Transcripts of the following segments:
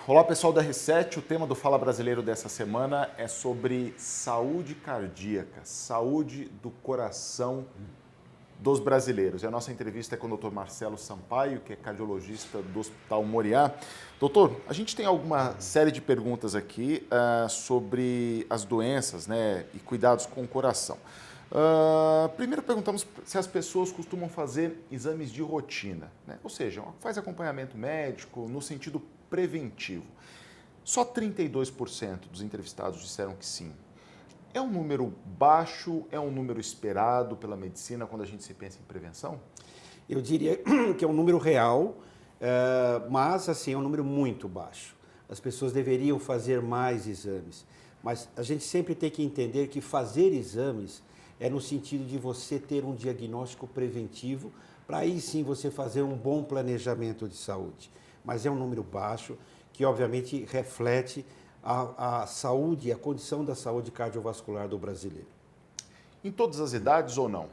Olá pessoal da R7, o tema do Fala Brasileiro dessa semana é sobre saúde cardíaca, saúde do coração dos brasileiros. E a nossa entrevista é com o Dr. Marcelo Sampaio, que é cardiologista do Hospital Moriá. Doutor, a gente tem alguma série de perguntas aqui sobre as doenças, né, e cuidados com o coração. Primeiro perguntamos se as pessoas costumam fazer exames de rotina, né? Ou seja, faz acompanhamento médico no sentido preventivo. Só 32% dos entrevistados disseram que sim. É um número baixo, é um número esperado pela medicina quando a gente se pensa em prevenção? Eu diria que é um número real, mas assim, é um número muito baixo. As pessoas deveriam fazer mais exames, mas a gente sempre tem que entender que fazer exames é no sentido de você ter um diagnóstico preventivo, para aí sim você fazer um bom planejamento de saúde. Mas é um número baixo, que obviamente reflete a saúde, a condição da saúde cardiovascular do brasileiro. Em todas as idades ou não?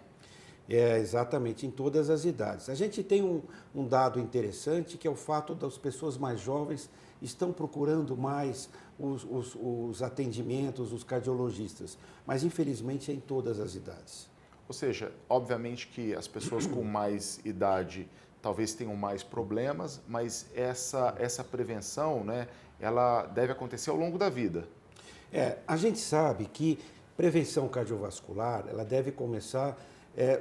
É, exatamente, em todas as idades. A gente tem um dado interessante, que é o fato das pessoas mais jovens estão procurando mais os atendimentos, os cardiologistas, mas infelizmente é em todas as idades. Ou seja, obviamente que as pessoas com mais idade talvez tenham mais problemas, mas essa prevenção, né, ela deve acontecer ao longo da vida. A gente sabe que prevenção cardiovascular, ela deve começar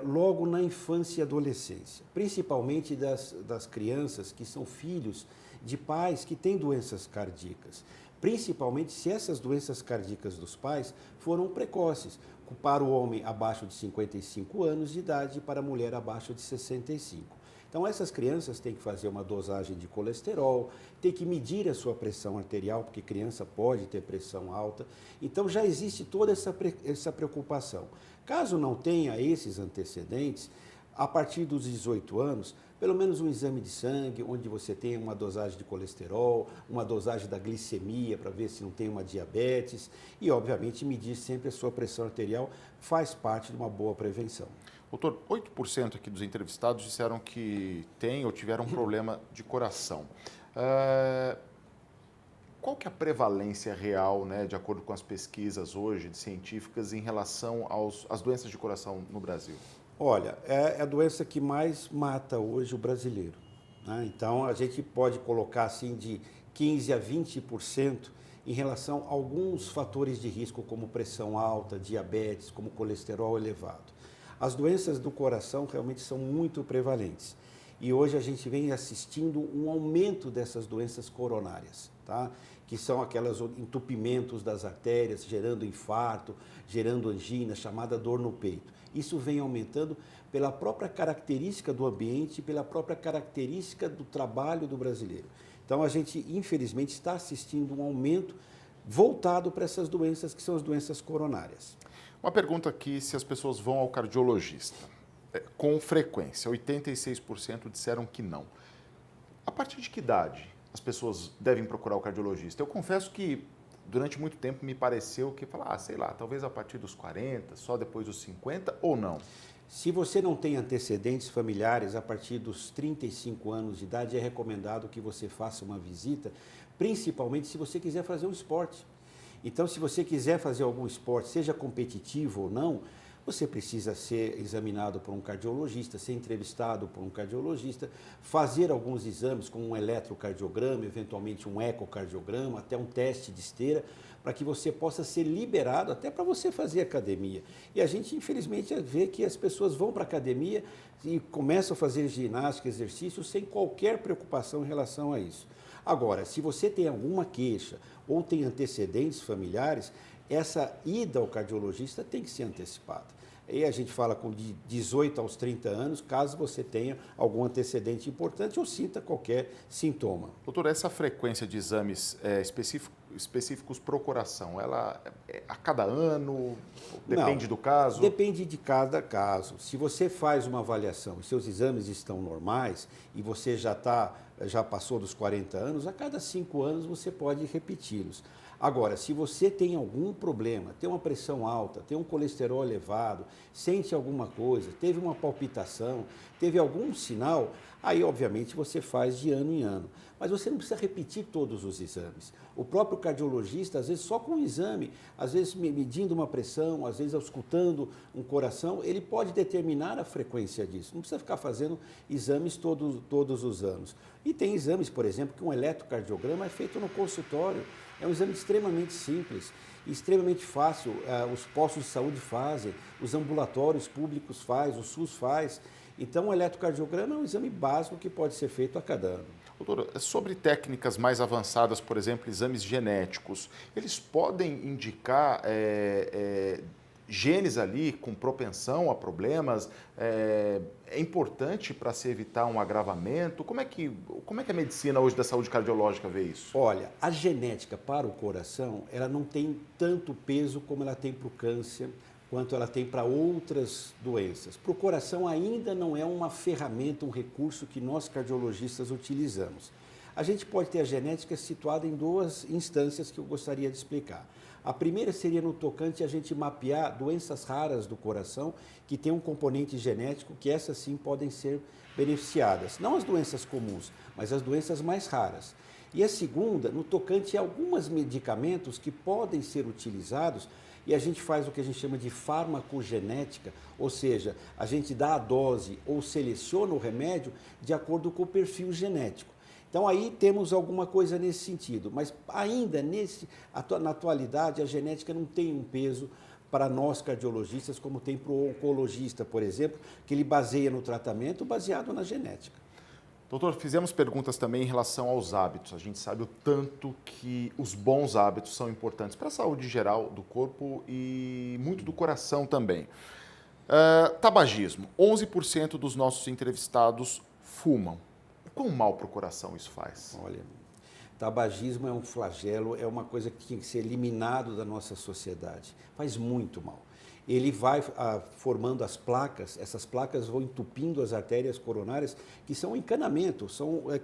logo na infância e adolescência, principalmente das crianças que são filhos de pais que têm doenças cardíacas, principalmente se essas doenças cardíacas dos pais foram precoces, para o homem abaixo de 55 anos de idade e para a mulher abaixo de 65. Então, essas crianças têm que fazer uma dosagem de colesterol, tem que medir a sua pressão arterial, porque criança pode ter pressão alta. Então, já existe toda essa preocupação. Caso não tenha esses antecedentes, a partir dos 18 anos, pelo menos um exame de sangue, onde você tem uma dosagem de colesterol, uma dosagem da glicemia, para ver se não tem uma diabetes, e, obviamente, medir sempre a sua pressão arterial faz parte de uma boa prevenção. Doutor, 8% aqui dos entrevistados disseram que têm ou tiveram um problema de coração. Qual que é a prevalência real, né, de acordo com as pesquisas hoje científicas, em relação às doenças de coração no Brasil? Olha, é a doença que mais mata hoje o brasileiro, né? Então, a gente pode colocar assim de 15% a 20% em relação a alguns fatores de risco, como pressão alta, diabetes, como colesterol elevado. As doenças do coração realmente são muito prevalentes. E hoje a gente vem assistindo um aumento dessas doenças coronárias, tá? Que são aqueles entupimentos das artérias, gerando infarto, gerando angina, chamada dor no peito. Isso vem aumentando pela própria característica do ambiente, pela própria característica do trabalho do brasileiro. Então a gente, infelizmente, está assistindo um aumento voltado para essas doenças que são as doenças coronárias. Uma pergunta aqui, se as pessoas vão ao cardiologista. Com frequência, 86% disseram que não. A partir de que idade as pessoas devem procurar o cardiologista? Eu confesso que durante muito tempo me pareceu que, sei lá, talvez a partir dos 40, só depois dos 50 ou não. Se você não tem antecedentes familiares, a partir dos 35 anos de idade, é recomendado que você faça uma visita, principalmente se você quiser fazer um esporte. Então, se você quiser fazer algum esporte, seja competitivo ou não, você precisa ser examinado por um cardiologista, ser entrevistado por um cardiologista, fazer alguns exames como um eletrocardiograma, eventualmente um ecocardiograma, até um teste de esteira, para que você possa ser liberado até para você fazer academia. E a gente, infelizmente, vê que as pessoas vão para a academia e começam a fazer ginástica, exercício, sem qualquer preocupação em relação a isso. Agora, se você tem alguma queixa ou tem antecedentes familiares, essa ida ao cardiologista tem que ser antecipada. E a gente fala com de 18 aos 30 anos, caso você tenha algum antecedente importante ou sinta qualquer sintoma. Doutor, essa frequência de exames específicos para o coração, ela é a cada ano? Depende do caso? Depende de cada caso. Se você faz uma avaliação e seus exames estão normais e você já está já passou dos 40 anos, a cada 5 anos você pode repeti-los. Agora, se você tem algum problema, tem uma pressão alta, tem um colesterol elevado, sente alguma coisa, teve uma palpitação, teve algum sinal, aí obviamente você faz de ano em ano. Mas você não precisa repetir todos os exames. O próprio cardiologista, às vezes só com um exame, às vezes medindo uma pressão, às vezes auscultando um coração, ele pode determinar a frequência disso. Não precisa ficar fazendo exames todos os anos. E tem exames, por exemplo, que um eletrocardiograma é feito no consultório. É um exame extremamente simples, extremamente fácil. Os postos de saúde fazem, os ambulatórios públicos fazem, o SUS faz. Então, o eletrocardiograma é um exame básico que pode ser feito a cada ano. Doutor, sobre técnicas mais avançadas, por exemplo, exames genéticos, eles podem indicar genes ali com propensão a problemas? É importante para se evitar um agravamento? Como é que a medicina hoje da saúde cardiológica vê isso? Olha, a genética para o coração, ela não tem tanto peso como ela tem para o câncer, quanto ela tem para outras doenças. Para o coração ainda não é uma ferramenta, um recurso que nós cardiologistas utilizamos. A gente pode ter a genética situada em 2 instâncias que eu gostaria de explicar. A primeira seria no tocante a gente mapear doenças raras do coração que tem um componente genético que essas sim podem ser beneficiadas. Não as doenças comuns, mas as doenças mais raras. E a segunda, no tocante a alguns medicamentos que podem ser utilizados e a gente faz o que a gente chama de farmacogenética, ou seja, a gente dá a dose ou seleciona o remédio de acordo com o perfil genético. Então aí temos alguma coisa nesse sentido, mas ainda na atualidade a genética não tem um peso para nós cardiologistas como tem para o oncologista, por exemplo, que ele baseia no tratamento baseado na genética. Doutor, fizemos perguntas também em relação aos hábitos. A gente sabe o tanto que os bons hábitos são importantes para a saúde geral do corpo e muito do coração também. Tabagismo. 11% dos nossos entrevistados fumam. Quão mal para o coração isso faz? Olha, tabagismo é um flagelo, é uma coisa que tem que ser eliminado da nossa sociedade. Faz muito mal. Ele vai formando as placas, essas placas vão entupindo as artérias coronárias, que são encanamento,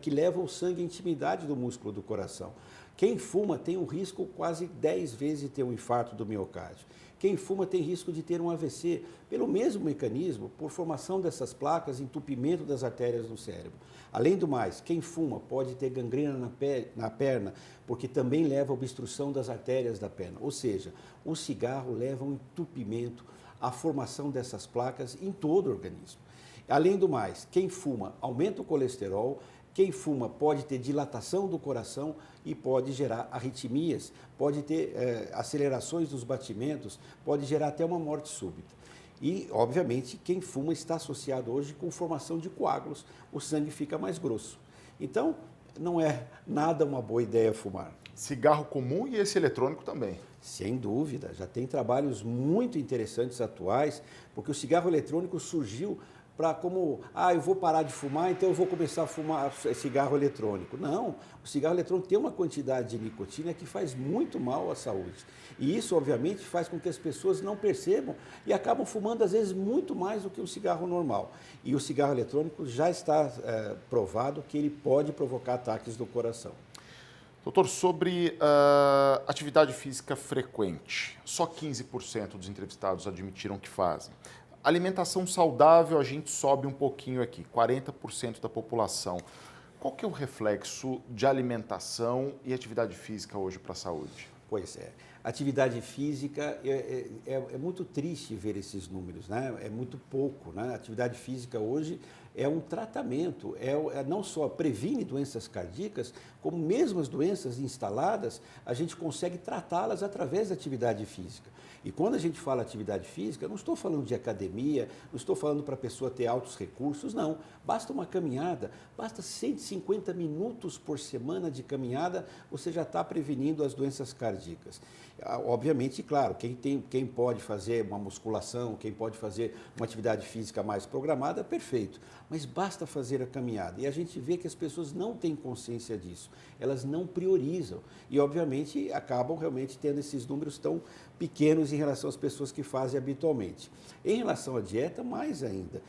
que levam o sangue à intimidade do músculo do coração. Quem fuma tem um risco quase 10 vezes de ter um infarto do miocárdio. Quem fuma tem risco de ter um AVC, pelo mesmo mecanismo, por formação dessas placas, entupimento das artérias no cérebro. Além do mais, quem fuma pode ter gangrena na perna, porque também leva à obstrução das artérias da perna. Ou seja, o cigarro leva um entupimento, à formação dessas placas em todo o organismo. Além do mais, quem fuma aumenta o colesterol, quem fuma pode ter dilatação do coração e pode gerar arritmias, pode ter acelerações dos batimentos, pode gerar até uma morte súbita. E, obviamente, quem fuma está associado hoje com formação de coágulos, o sangue fica mais grosso. Então, não é nada uma boa ideia fumar. Cigarro comum e esse eletrônico também. Sem dúvida, já tem trabalhos muito interessantes atuais, porque o cigarro eletrônico surgiu para eu vou parar de fumar, então eu vou começar a fumar cigarro eletrônico. Não, o cigarro eletrônico tem uma quantidade de nicotina que faz muito mal à saúde. E isso, obviamente, faz com que as pessoas não percebam e acabam fumando, às vezes, muito mais do que um cigarro normal. E o cigarro eletrônico já está provado que ele pode provocar ataques do coração. Doutor, sobre atividade física frequente, só 15% dos entrevistados admitiram que fazem. Alimentação saudável, a gente sobe um pouquinho aqui, 40% da população. Qual que é o reflexo de alimentação e atividade física hoje para a saúde? Pois é. Atividade física, é muito triste ver esses números, né? É muito pouco, né? Atividade física hoje é um tratamento, não só previne doenças cardíacas, como mesmo as doenças instaladas, a gente consegue tratá-las através da atividade física. E quando a gente fala atividade física, eu não estou falando de academia, não estou falando para a pessoa ter altos recursos, não. Basta uma caminhada, basta 150 minutos por semana de caminhada, você já está prevenindo as doenças cardíacas. Obviamente, claro, quem pode fazer uma musculação, quem pode fazer uma atividade física mais programada, perfeito. Mas basta fazer a caminhada. E a gente vê que as pessoas não têm consciência disso. Elas não priorizam. E, obviamente, acabam realmente tendo esses números tão pequenos em relação às pessoas que fazem habitualmente. Em relação à dieta, mais ainda.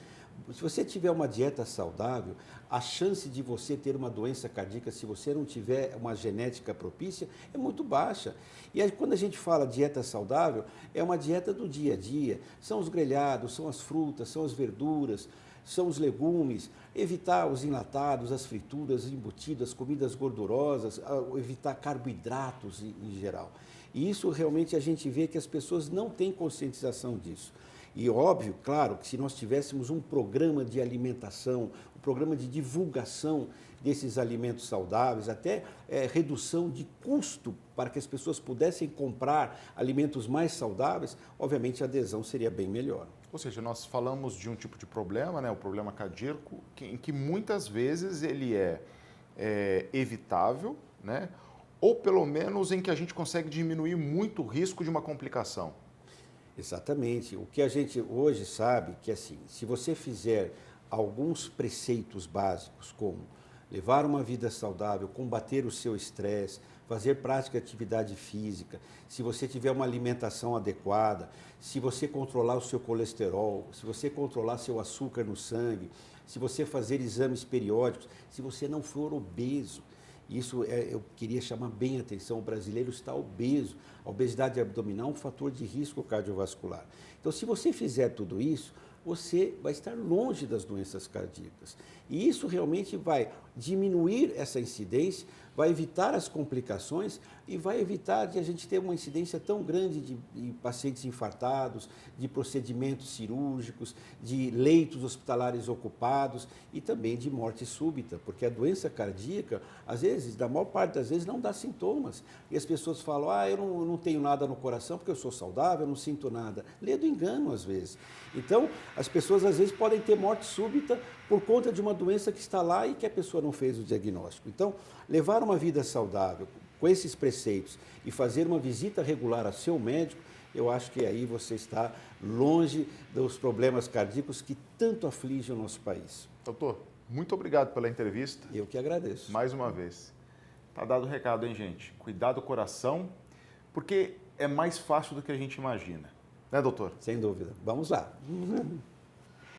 Se você tiver uma dieta saudável, a chance de você ter uma doença cardíaca, se você não tiver uma genética propícia, é muito baixa. E aí, quando a gente fala dieta saudável, é uma dieta do dia a dia. São os grelhados, são as frutas, são as verduras, são os legumes, evitar os enlatados, as frituras, os embutidos, as comidas gordurosas, evitar carboidratos em geral. E isso realmente a gente vê que as pessoas não têm conscientização disso. E óbvio, claro, que se nós tivéssemos um programa de alimentação, um programa de divulgação desses alimentos saudáveis, até redução de custo para que as pessoas pudessem comprar alimentos mais saudáveis, obviamente a adesão seria bem melhor. Ou seja, nós falamos de um tipo de problema, né, o problema cardíaco, em que muitas vezes ele é evitável, né, ou pelo menos em que a gente consegue diminuir muito o risco de uma complicação. Exatamente. O que a gente hoje sabe que, assim, se você fizer alguns preceitos básicos, como levar uma vida saudável, combater o seu estresse, fazer prática de atividade física, se você tiver uma alimentação adequada, se você controlar o seu colesterol, se você controlar seu açúcar no sangue, se você fazer exames periódicos, se você não for obeso. Isso eu queria chamar bem a atenção, o brasileiro está obeso. A obesidade abdominal é um fator de risco cardiovascular. Então, se você fizer tudo isso, você vai estar longe das doenças cardíacas. E isso realmente vai diminuir essa incidência, vai evitar as complicações e vai evitar de a gente ter uma incidência tão grande de pacientes infartados, de procedimentos cirúrgicos, de leitos hospitalares ocupados e também de morte súbita, porque a doença cardíaca, às vezes, da maior parte das vezes, não dá sintomas. E as pessoas falam, eu não tenho nada no coração porque eu sou saudável, eu não sinto nada. Lê do engano, às vezes. Então, as pessoas, às vezes, podem ter morte súbita por conta de uma doença que está lá e que a pessoa não fez o diagnóstico. Então, levar uma vida saudável com esses preceitos e fazer uma visita regular ao seu médico, eu acho que aí você está longe dos problemas cardíacos que tanto afligem o nosso país. Doutor, muito obrigado pela entrevista. Eu que agradeço. Mais uma vez. Tá dado o recado, hein, gente? Cuidar do coração, porque é mais fácil do que a gente imagina. Né, doutor? Sem dúvida. Vamos lá.